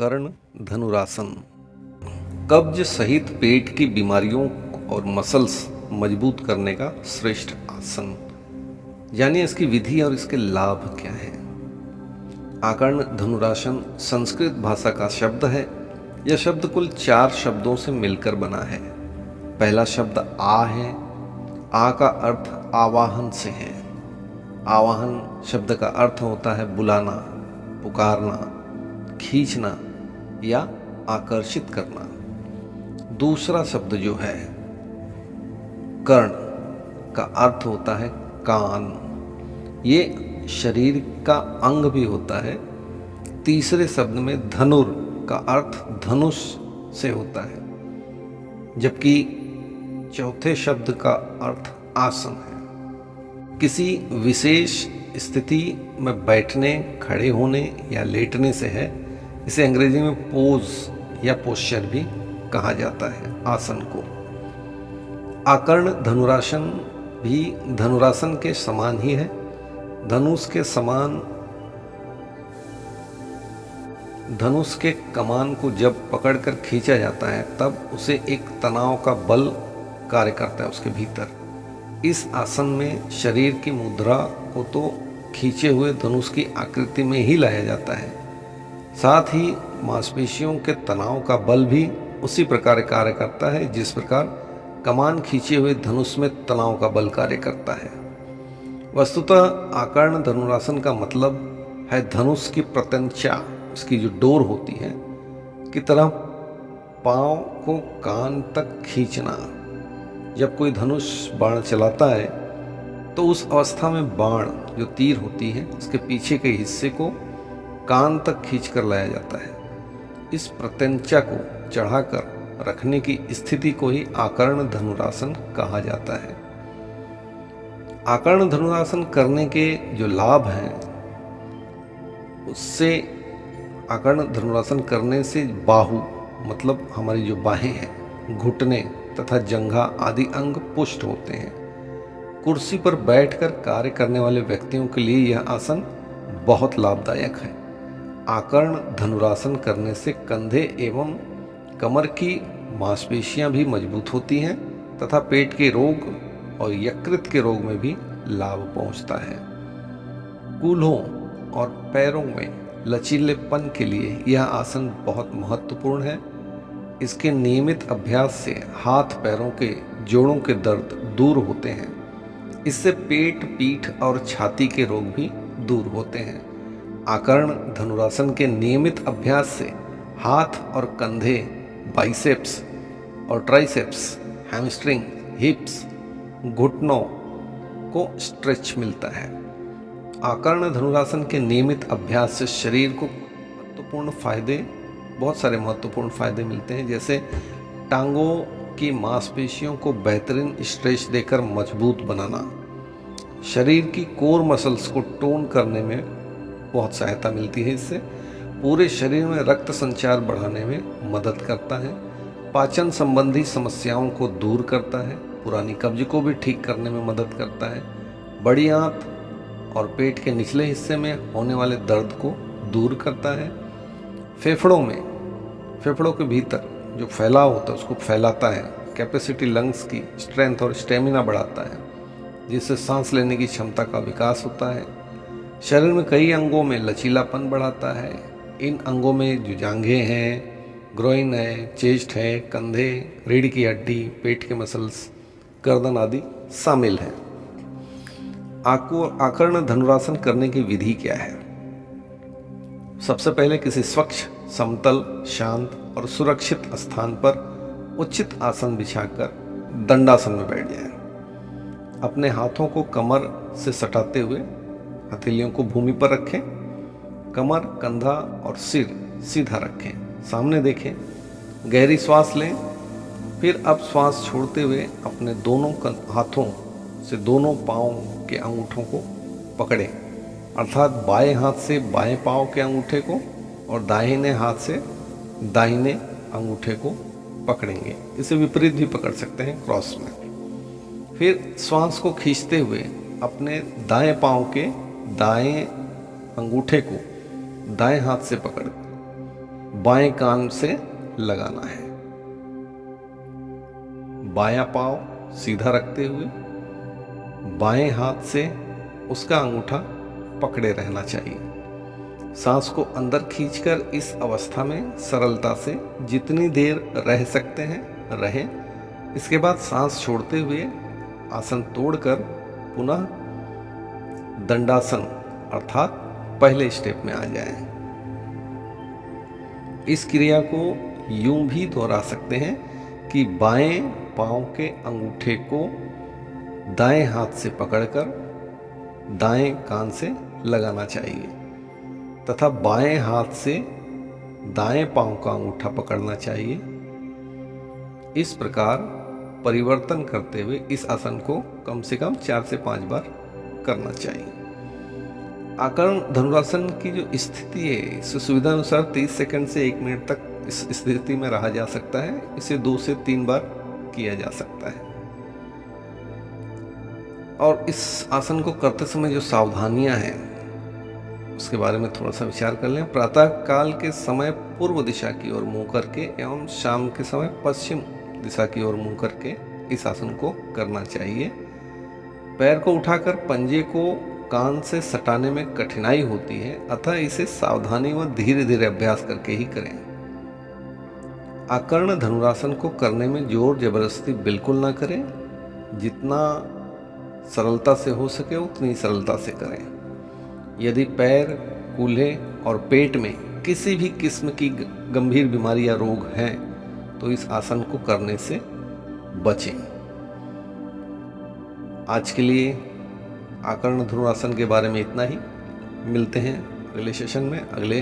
कर्ण धनुरासन। कब्ज सहित पेट की बीमारियों और मसल्स मजबूत करने का श्रेष्ठ आसन। जानिए इसकी विधि और इसके लाभ क्या है। आकर्ण धनुरासन संस्कृत भाषा का शब्द है। यह शब्द कुल 4 शब्दों से मिलकर बना है। पहला शब्द आ है। आ का अर्थ आवाहन से है। आवाहन शब्द का अर्थ होता है बुलाना, पुकारना, खींचना या आकर्षित करना। दूसरा शब्द जो है कर्ण का अर्थ होता है कान। ये शरीर का अंग भी होता है। तीसरे शब्द में धनुर का अर्थ धनुष से होता है, जबकि चौथे शब्द का अर्थ आसन है। किसी विशेष स्थिति में बैठने, खड़े होने या लेटने से है। इसे अंग्रेजी में पोज या पोस्चर भी कहा जाता है आसन को। आकर्ण धनुरासन भी धनुरासन के समान ही है। धनुष के कमान को जब पकड़कर खींचा जाता है तब उसे एक तनाव का बल कार्य करता है उसके भीतर। इस आसन में शरीर की मुद्रा को तो खींचे हुए धनुष की आकृति में ही लाया जाता है, साथ ही मांसपेशियों के तनाव का बल भी उसी प्रकार कार्य करता है जिस प्रकार कमान खींचे हुए धनुष में तनाव का बल कार्य करता है। वस्तुतः आकर्ण धनुरासन का मतलब है धनुष की प्रत्यंचा, उसकी जो डोर होती है, की तरह पांव को कान तक खींचना। जब कोई धनुष बाण चलाता है तो उस अवस्था में बाण जो तीर होती है उसके पीछे के हिस्से को कान तक खींचकर लाया जाता है। इस प्रत्यंचा को चढ़ाकर रखने की स्थिति को ही आकर्ण धनुरासन कहा जाता है। आकर्ण धनुरासन करने के जो लाभ हैं उससे आकर्ण धनुरासन करने से बाहु मतलब हमारी जो बाहें हैं, घुटने तथा जंघा आदि अंग पुष्ट होते हैं। कुर्सी पर बैठकर कार्य करने वाले व्यक्तियों के लिए यह आसन बहुत लाभदायक है। आकर्ण धनुरासन करने से कंधे एवं कमर की मांसपेशियां भी मजबूत होती हैं तथा पेट के रोग और यकृत के रोग में भी लाभ पहुंचता है। कूल्हों और पैरों में लचीलेपन के लिए यह आसन बहुत महत्वपूर्ण है। इसके नियमित अभ्यास से हाथ पैरों के जोड़ों के दर्द दूर होते हैं। इससे पेट, पीठ और छाती के रोग भी दूर होते हैं। आकर्ण धनुरासन के नियमित अभ्यास से हाथ और कंधे, बाइसेप्स और ट्राइसेप्स, हैमस्ट्रिंग, हिप्स, घुटनों को स्ट्रेच मिलता है। आकर्ण धनुरासन के नियमित अभ्यास से शरीर को बहुत सारे महत्वपूर्ण फायदे मिलते हैं, जैसे टांगों की मांसपेशियों को बेहतरीन स्ट्रेच देकर मजबूत बनाना, शरीर की कोर मसल्स को टोन करने में बहुत सहायता मिलती है। इससे पूरे शरीर में रक्त संचार बढ़ाने में मदद करता है, पाचन संबंधी समस्याओं को दूर करता है, पुरानी कब्ज को भी ठीक करने में मदद करता है, बड़ी आंत और पेट के निचले हिस्से में होने वाले दर्द को दूर करता है, फेफड़ों के भीतर जो फैलाव होता है उसको फैलाता है, कैपेसिटी लंग्स की स्ट्रेंथ और स्टेमिना बढ़ाता है, जिससे सांस लेने की क्षमता का विकास होता है। शरीर में कई अंगों में लचीलापन बढ़ाता है। इन अंगों में जो जांघें हैं, ग्रोइन है, चेस्ट है, कंधे, रीढ़ की हड्डी, पेट के मसल्स, गर्दन आदि शामिल हैं। आकर्ण धनुरासन करने की विधि क्या है? सबसे पहले किसी स्वच्छ, समतल, शांत और सुरक्षित स्थान पर उचित आसन बिछाकर दंडासन में बैठ जाएं। अपने हाथों को कमर से सटाते हुए हथेलियों को भूमि पर रखें। कमर, कंधा और सिर सीधा रखें, सामने देखें। गहरी श्वास लें। फिर अब श्वास छोड़ते हुए अपने दोनों हाथों से दोनों पाँव के अंगूठों को पकड़ें, अर्थात बाएं हाथ से बाएं पाँव के अंगूठे को और दाहिने हाथ से दाहिने अंगूठे को पकड़ेंगे। इसे विपरीत भी पकड़ सकते हैं, क्रॉस में। फिर श्वास को खींचते हुए अपने दाएं पाँव के दाएं अंगूठे को दाएं हाथ से पकड़ बाएं कान से लगाना है। बायां पांव सीधा रखते हुए बाएं हाथ से उसका अंगूठा पकड़े रहना चाहिए। सांस को अंदर खींचकर इस अवस्था में सरलता से जितनी देर रह सकते हैं रहें। इसके बाद सांस छोड़ते हुए आसन तोड़कर पुनः दंडासन अर्थात पहले स्टेप में आ जाएं। इस क्रिया को यूं भी दोहरा सकते हैं कि बाएं पांव के अंगूठे को दाएं हाथ से पकड़कर दाएं कान से लगाना चाहिए तथा बाएं हाथ से दाएं पांव का अंगूठा पकड़ना चाहिए। इस प्रकार परिवर्तन करते हुए इस आसन को कम से कम 4 से 5 बार करना चाहिए। आकर्ण धनुरासन की जो स्थिति है इस सुविधा अनुसार 30 सेकंड से 1 मिनट तक इस स्थिति में रहा जा सकता है। इसे 2 से 3 बार किया जा सकता है। और इस आसन को करते समय जो सावधानियां हैं उसके बारे में थोड़ा सा विचार कर लें। प्रातः काल के समय पूर्व दिशा की ओर मुंह करके एवं शाम के समय पश्चिम दिशा की ओर मुंह करके इस आसन को करना चाहिए। पैर को उठाकर पंजे को कान से सटाने में कठिनाई होती है, अतः इसे सावधानी व धीरे धीरे अभ्यास करके ही करें। आकर्ण धनुरासन को करने में जोर जबरदस्ती बिल्कुल ना करें। जितना सरलता से हो सके उतनी सरलता से करें। यदि पैर, कूल्हे और पेट में किसी भी किस्म की गंभीर बीमारी या रोग हैं तो इस आसन को करने से बचें। आज के लिए आकर्ण धनुरासन के बारे में इतना ही। मिलते हैं अगले सेशन में अगले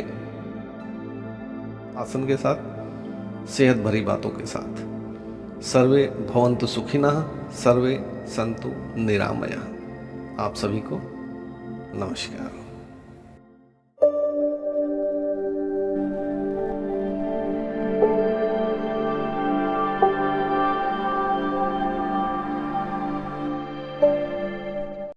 आसन के साथ, सेहत भरी बातों के साथ। सर्वे भवन्तु सुखिनः, सर्वे सन्तु निरामया। आप सभी को नमस्कार।